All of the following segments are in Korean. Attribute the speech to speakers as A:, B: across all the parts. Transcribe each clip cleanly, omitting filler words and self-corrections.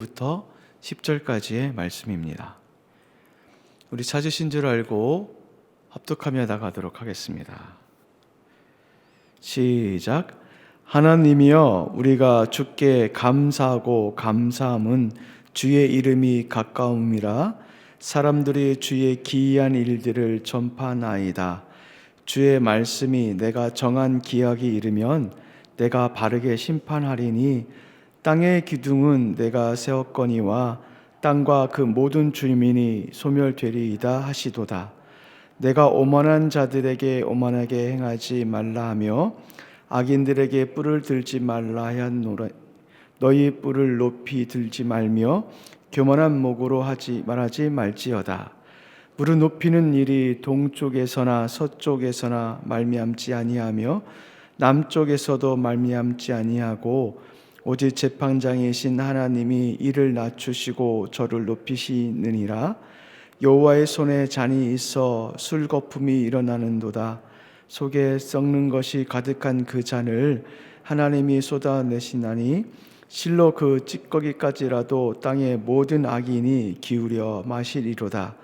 A: 부터 10절까지의 말씀입니다. 우리 찾으신 줄 알고 합독하며 나가도록 하겠습니다. 시작. 하나님이여, 우리가 주께 감사하고 감사함은 주의 이름이 가까움이라. 사람들이 주의 기이한 일들을 전파하나이다. 주의 말씀이 내가 정한 기약이 이르면 내가 바르게 심판하리니 땅의 기둥은 내가 세웠거니와 땅과 그 모든 주민이 소멸되리이다 하시도다. 내가 오만한 자들에게 오만하게 행하지 말라 하며 악인들에게 뿔을 들지 말라 하였노라. 너희 뿔을 높이 들지 말며 교만한 목으로 말하지 말지어다. 무릎 높이는 일이 동쪽에서나 서쪽에서나 말미암지 아니하며 남쪽에서도 말미암지 아니하고 오직 재판장이신 하나님이 이를 낮추시고 저를 높이시느니라. 여호와의 손에 잔이 있어 술 거품이 일어나는도다. 속에 썩는 것이 가득한 그 잔을 하나님이 쏟아내시나니 실로 그 찌꺼기까지라도 땅의 모든 악인이 기울여 마시리로다.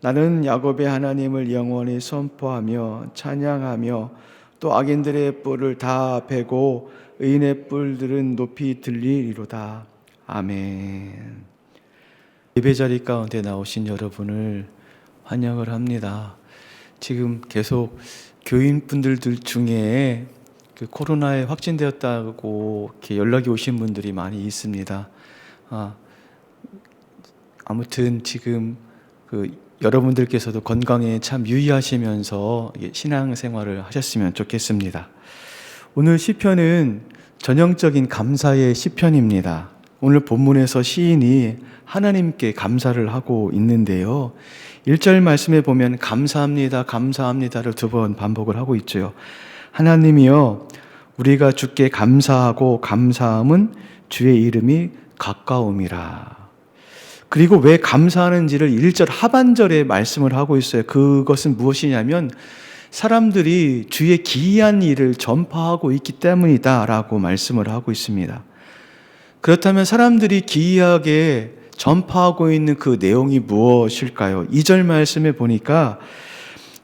A: 나는 야곱의 하나님을 영원히 선포하며 찬양하며 또 악인들의 뿔을 다 베고 의인의 뿔들은 높이 들리리로다. 아멘. 예배자리 가운데 나오신 여러분을 환영을 합니다. 지금 계속 교인분들 중에 코로나에 확진되었다고 이렇게 연락이 오신 분들이 많이 있습니다. 아무튼 지금 여러분들께서도 건강에 참 유의하시면서 신앙생활을 하셨으면 좋겠습니다. 오늘 시편은 전형적인 감사의 시편입니다. 오늘 본문에서 시인이 하나님께 감사를 하고 있는데요. 1절 말씀에 보면 감사합니다, 감사합니다를 2번 반복을 하고 있죠. 하나님이여, 우리가 주께 감사하고 감사함은 주의 이름이 가까움이라. 그리고 왜 감사하는지를 1절 하반절에 말씀을 하고 있어요. 그것은 무엇이냐면 사람들이 주의 기이한 일을 전파하고 있기 때문이다 라고 말씀을 하고 있습니다. 그렇다면 사람들이 기이하게 전파하고 있는 그 내용이 무엇일까요? 2절 말씀에 보니까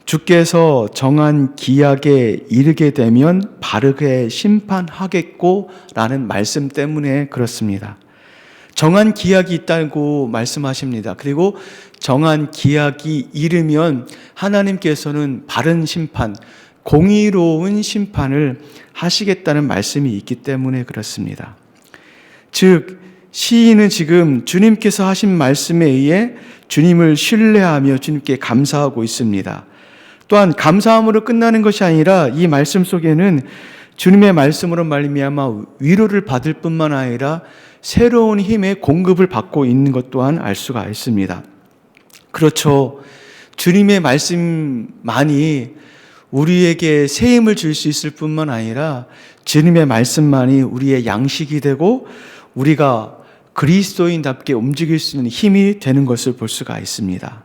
A: 주께서 정한 기약에 이르게 되면 바르게 심판하겠고 라는 말씀 때문에 그렇습니다. 정한 기약이 있다고 말씀하십니다. 그리고 정한 기약이 이르면 하나님께서는 바른 심판, 공의로운 심판을 하시겠다는 말씀이 있기 때문에 그렇습니다. 즉, 시인은 지금 주님께서 하신 말씀에 의해 주님을 신뢰하며 주님께 감사하고 있습니다. 또한 감사함으로 끝나는 것이 아니라 이 말씀 속에는 주님의 말씀으로 말미암아 위로를 받을 뿐만 아니라 새로운 힘의 공급을 받고 있는 것 또한 알 수가 있습니다. 그렇죠. 주님의 말씀만이 우리에게 새 힘을 줄 수 있을 뿐만 아니라 주님의 말씀만이 우리의 양식이 되고 우리가 그리스도인답게 움직일 수 있는 힘이 되는 것을 볼 수가 있습니다.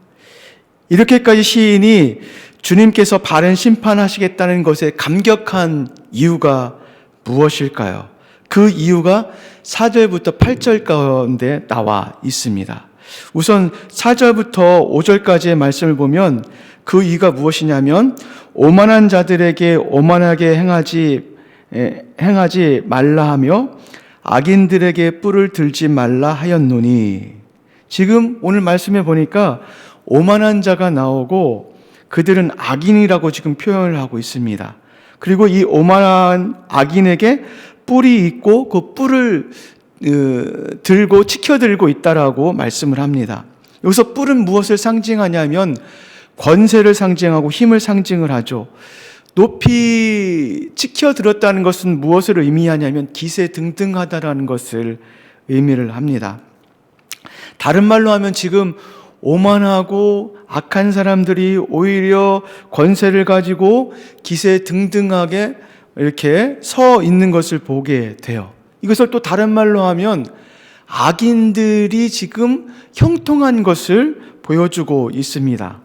A: 이렇게까지 시인이 주님께서 바른 심판하시겠다는 것에 감격한 이유가 무엇일까요? 그 이유가 4절부터 8절 가운데 나와 있습니다. 우선 4절부터 5절까지의 말씀을 보면 그 이유가 무엇이냐면 오만한 자들에게 오만하게 행하지 말라 하며 악인들에게 뿔을 들지 말라 하였노니. 지금 오늘 말씀에 보니까 오만한 자가 나오고 그들은 악인이라고 지금 표현을 하고 있습니다. 그리고 이 오만한 악인에게 뿔이 있고 그 뿔을 들고 치켜들고 있다라고 말씀을 합니다. 여기서 뿔은 무엇을 상징하냐면 권세를 상징하고 힘을 상징을 하죠. 높이 치켜들었다는 것은 무엇을 의미하냐면 기세등등하다라는 것을 의미를 합니다. 다른 말로 하면 지금 오만하고 악한 사람들이 오히려 권세를 가지고 기세등등하게 이렇게 서 있는 것을 보게 돼요. 이것을 또 다른 말로 하면 악인들이 지금 형통한 것을 보여주고 있습니다.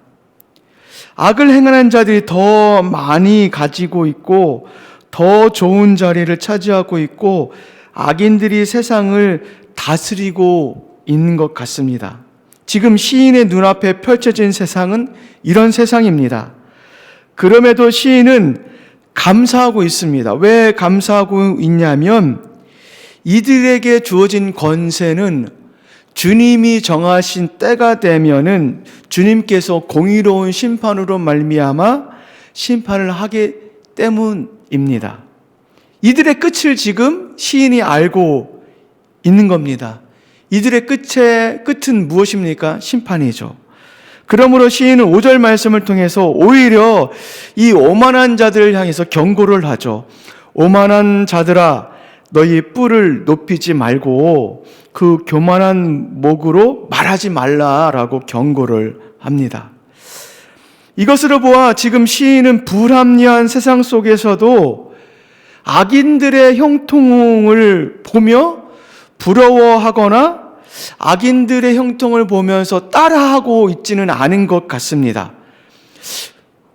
A: 악을 행하는 자들이 더 많이 가지고 있고 더 좋은 자리를 차지하고 있고 악인들이 세상을 다스리고 있는 것 같습니다. 지금 시인의 눈앞에 펼쳐진 세상은 이런 세상입니다. 그럼에도 시인은 감사하고 있습니다. 왜 감사하고 있냐면 이들에게 주어진 권세는 주님이 정하신 때가 되면은 주님께서 공의로운 심판으로 말미암아 심판을 하기 때문입니다. 이들의 끝을 지금 시인이 알고 있는 겁니다. 이들의 끝은 무엇입니까? 심판이죠. 그러므로 시인은 5절 말씀을 통해서 오히려 이 오만한 자들을 향해서 경고를 하죠. 오만한 자들아, 너희 뿔을 높이지 말고 그 교만한 목으로 말하지 말라라고 경고를 합니다. 이것으로 보아 지금 시인은 불합리한 세상 속에서도 악인들의 형통을 보며 부러워하거나 악인들의 형통을 보면서 따라하고 있지는 않은 것 같습니다.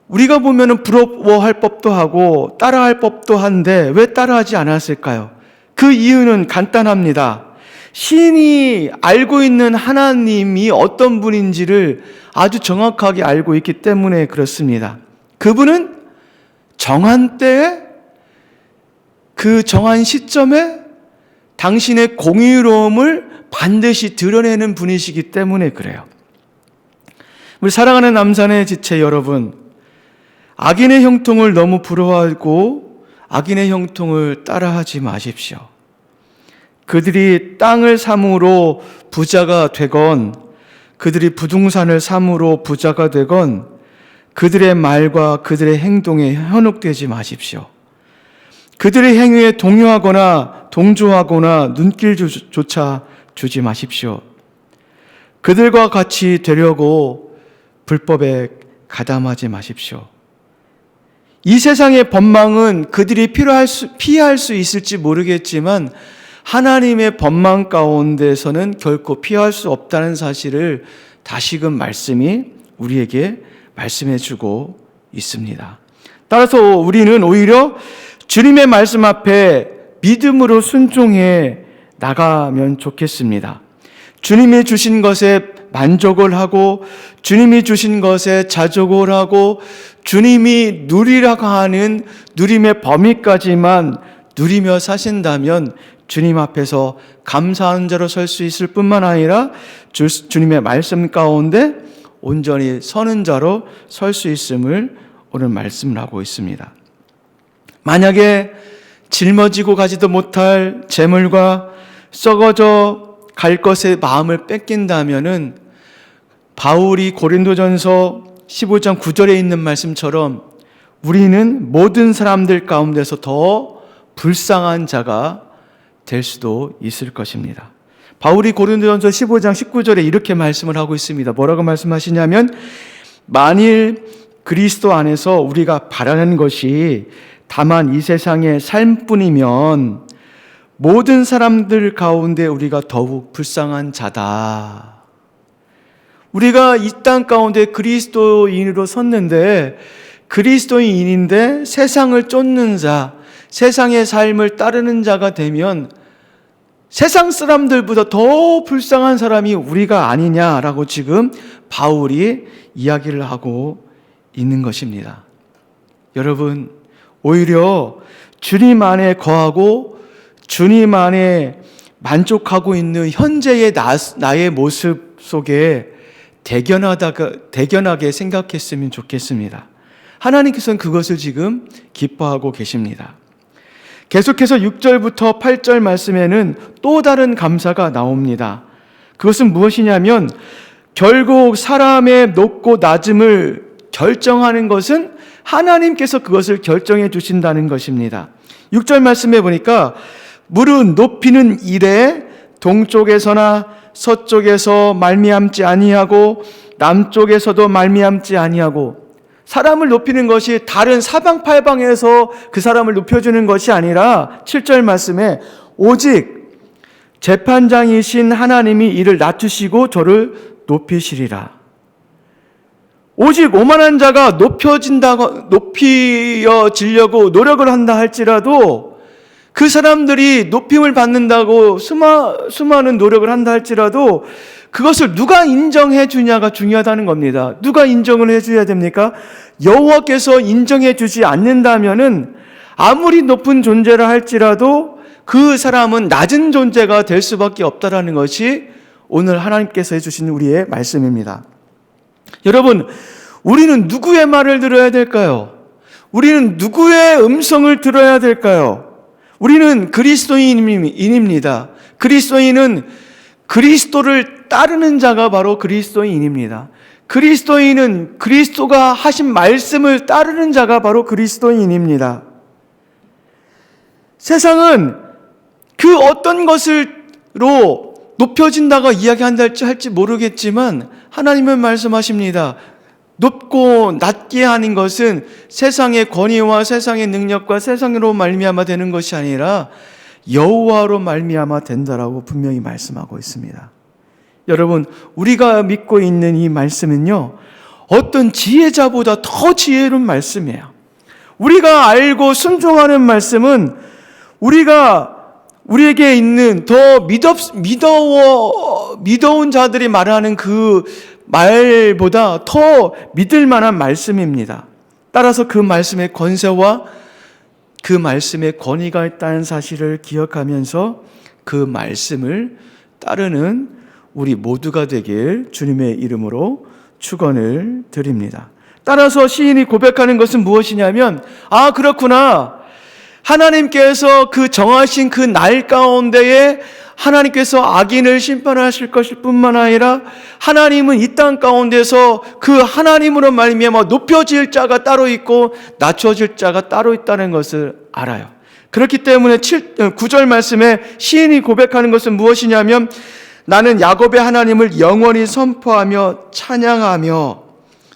A: 우리가 보면은 부러워할 법도 하고 따라할 법도 한데 왜 따라하지 않았을까요? 그 이유는 간단합니다. 시인이 알고 있는 하나님이 어떤 분인지를 아주 정확하게 알고 있기 때문에 그렇습니다. 그분은 정한 때에 그 정한 시점에 당신의 공의로움을 반드시 드러내는 분이시기 때문에 그래요. 우리 사랑하는 남산의 지체 여러분, 악인의 형통을 너무 부러워하고 악인의 형통을 따라하지 마십시오. 그들이 땅을 삼으로 부자가 되건 그들이 부동산을 삼으로 부자가 되건 그들의 말과 그들의 행동에 현혹되지 마십시오. 그들의 행위에 동요하거나 동조하거나 눈길조차 주지 마십시오. 그들과 같이 되려고 불법에 가담하지 마십시오. 이 세상의 법망은 그들이 피할 수 있을지 모르겠지만 하나님의 법망 가운데서는 결코 피할 수 없다는 사실을 다시금 말씀이 우리에게 말씀해 주고 있습니다. 따라서 우리는 오히려 주님의 말씀 앞에 믿음으로 순종해 나가면 좋겠습니다. 주님이 주신 것에 만족을 하고 주님이 주신 것에 자족을 하고 주님이 누리라고 하는 누림의 범위까지만 누리며 사신다면 주님 앞에서 감사하는 자로 설 수 있을 뿐만 아니라 주님의 말씀 가운데 온전히 서는 자로 설 수 있음을 오늘 말씀을 하고 있습니다. 만약에 짊어지고 가지도 못할 재물과 썩어져 갈 것에 마음을 뺏긴다면은 바울이 고린도전서 15장 9절에 있는 말씀처럼 우리는 모든 사람들 가운데서 더 불쌍한 자가 될 수도 있을 것입니다. 바울이 고린도전서 15장 19절에 이렇게 말씀을 하고 있습니다. 뭐라고 말씀하시냐면 만일 그리스도 안에서 우리가 바라는 것이 다만 이 세상의 삶뿐이면 모든 사람들 가운데 우리가 더욱 불쌍한 자다. 우리가 이 땅 가운데 그리스도인으로 섰는데 그리스도인인데 세상을 쫓는 자, 세상의 삶을 따르는 자가 되면 세상 사람들보다 더 불쌍한 사람이 우리가 아니냐라고 지금 바울이 이야기를 하고 있는 것입니다. 여러분, 오히려 주님 안에 거하고 주님 안에 만족하고 있는 현재의 나의 모습 속에 대견하게 생각했으면 좋겠습니다. 하나님께서는 그것을 지금 기뻐하고 계십니다. 계속해서 6절부터 8절 말씀에는 또 다른 감사가 나옵니다. 그것은 무엇이냐면 결국 사람의 높고 낮음을 결정하는 것은 하나님께서 그것을 결정해 주신다는 것입니다. 6절 말씀해 보니까 물은 높이는 이래 동쪽에서나 서쪽에서 말미암지 아니하고 남쪽에서도 말미암지 아니하고 사람을 높이는 것이 다른 사방팔방에서 그 사람을 높여주는 것이 아니라 7절 말씀에 오직 재판장이신 하나님이 이를 낮추시고 저를 높이시리라. 오직 오만한 자가 높여지려고 노력을 한다 할지라도 그 사람들이 높임을 받는다고 수많은 노력을 한다 할지라도 그것을 누가 인정해 주냐가 중요하다는 겁니다. 누가 인정을 해줘야 됩니까? 여호와께서 인정해 주지 않는다면은 아무리 높은 존재라 할지라도 그 사람은 낮은 존재가 될 수밖에 없다라는 것이 오늘 하나님께서 해주신 우리의 말씀입니다. 여러분, 우리는 누구의 말을 들어야 될까요? 우리는 누구의 음성을 들어야 될까요? 우리는 그리스도인입니다. 그리스도인은 그리스도를 따르는 자가 바로 그리스도인입니다. 그리스도인은 그리스도가 하신 말씀을 따르는 자가 바로 그리스도인입니다. 세상은 그 어떤 것으로 높여진다고 이야기한다 할지 모르겠지만 하나님은 말씀하십니다. 높고 낮게 하는 것은 세상의 권위와 세상의 능력과 세상으로 말미암아 되는 것이 아니라 여호와로 말미암아 된다라고 분명히 말씀하고 있습니다. 여러분, 우리가 믿고 있는 이 말씀은요, 어떤 지혜자보다 더 지혜로운 말씀이에요. 우리가 알고 순종하는 말씀은 우리에게 있는 더 믿어온 자들이 말하는 그 말보다 더 믿을 만한 말씀입니다. 따라서 그 말씀의 권세와 그 말씀의 권위가 있다는 사실을 기억하면서 그 말씀을 따르는 우리 모두가 되길 주님의 이름으로 축원을 드립니다. 따라서 시인이 고백하는 것은 무엇이냐면, 아, 그렇구나. 하나님께서 그 정하신 그 날 가운데에 하나님께서 악인을 심판하실 것일 뿐만 아니라 하나님은 이 땅 가운데서 그 하나님으로 말미암아 높여질 자가 따로 있고 낮춰질 자가 따로 있다는 것을 알아요. 그렇기 때문에 9절 말씀에 시인이 고백하는 것은 무엇이냐면, 나는 야곱의 하나님을 영원히 선포하며 찬양하며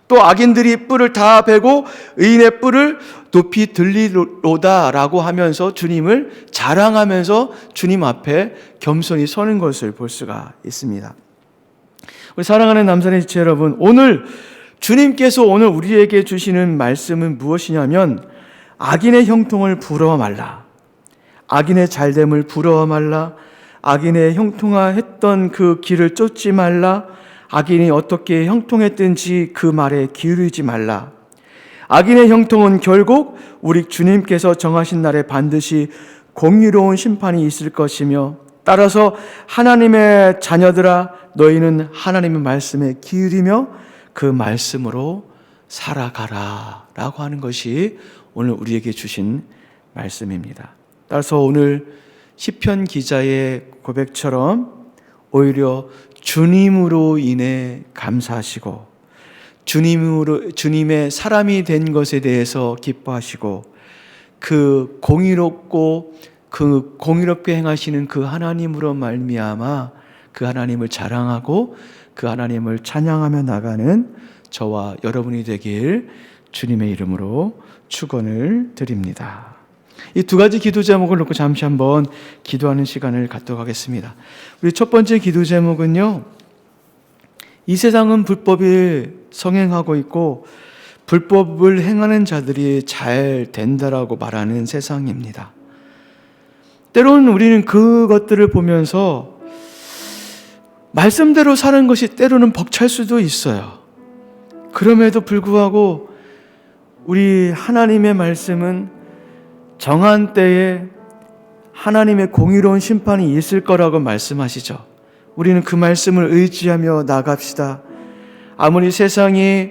A: 또 악인들이 뿔을 다 베고 의인의 뿔을 높이 들리로다라고 하면서 주님을 자랑하면서 주님 앞에 겸손히 서는 것을 볼 수가 있습니다. 우리 사랑하는 남산의 지체 여러분, 오늘 주님께서 오늘 우리에게 주시는 말씀은 무엇이냐면, 악인의 형통을 부러워 말라. 악인의 잘됨을 부러워 말라. 악인의 형통했던 그 길을 쫓지 말라. 악인이 어떻게 형통했든지 그 말에 기울이지 말라. 악인의 형통은 결국 우리 주님께서 정하신 날에 반드시 공의로운 심판이 있을 것이며, 따라서 하나님의 자녀들아, 너희는 하나님의 말씀에 기울이며 그 말씀으로 살아가라 라고 하는 것이 오늘 우리에게 주신 말씀입니다. 따라서 오늘 시편 기자의 고백처럼 오히려 주님으로 인해 감사하시고 주님의 사람이 된 것에 대해서 기뻐하시고 그 공의롭게 행하시는 그 하나님으로 말미암아 그 하나님을 자랑하고 그 하나님을 찬양하며 나가는 저와 여러분이 되길 주님의 이름으로 축원을 드립니다. 이 두 가지 기도 제목을 놓고 잠시 한번 기도하는 시간을 갖도록 하겠습니다. 우리 첫 번째 기도 제목은요, 이 세상은 불법이 성행하고 있고 불법을 행하는 자들이 잘 된다라고 말하는 세상입니다. 때로는 우리는 그것들을 보면서 말씀대로 사는 것이 때로는 벅찰 수도 있어요. 그럼에도 불구하고 우리 하나님의 말씀은 정한 때에 하나님의 공의로운 심판이 있을 거라고 말씀하시죠. 우리는 그 말씀을 의지하며 나갑시다. 아무리 세상이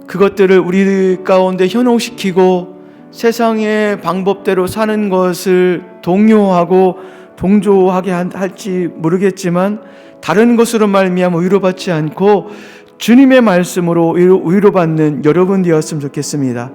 A: 그것들을 우리 가운데 현혹시키고 세상의 방법대로 사는 것을 동요하고 동조하게 할지 모르겠지만 다른 것으로 말미암아 위로받지 않고 주님의 말씀으로 위로받는 여러분 되었으면 좋겠습니다.